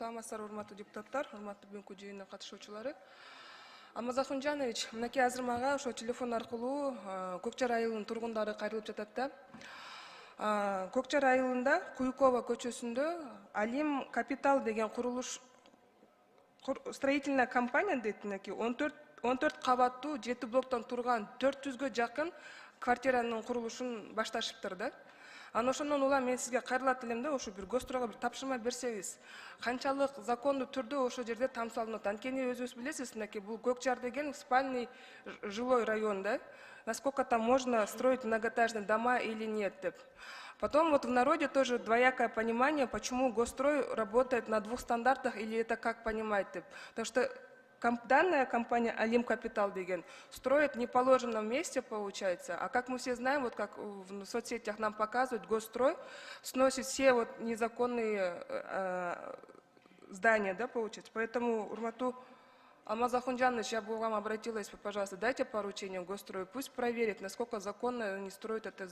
Саламатсыздарбы, урматтуу депутаттар, урматтуу бүгүнкү жыйындын катышуучулары. Алмаз Ахунжанович, мынакей азыр мага ошо телефон аркылуу Көкчар айылынын тургундары кайрылып жатат да. Көкчар айылында Куюкова көчөсүндө Алим Капитал деген курулуш строительная компания дейт, мынакей 14 кабаттуу 7 блоктон турган 400гө жакын квартиранын курулушун башташыптыр да. Ошондон улам мен сизге кайрылат элем да, ошо бир гостройго бир тапшырма берсеңиз, канчалык закондуу түрдө ошол жерде тамсалынат. Анткени өзүңүз билесиз, мынакей бул Көкчар деген спальный жилой район да. Насколько там можно строить многоэтажные дома или нет деп. Потом вот в народе тоже двоякое понимание, почему госстрой работает на двух стандартах или это как понимать деп. Потому что данная компания Алим Капитал деген строит не в положенном месте, получается, а как мы все знаем, вот как в соцсетях нам показывают, госстрой сносит все вот незаконные здания, да, получается. Поэтому, урматтуу Алмаз Ахунжанович, я бы вам обратилась, пожалуйста, дайте поручение госстрою, пусть проверит, насколько законно они строят это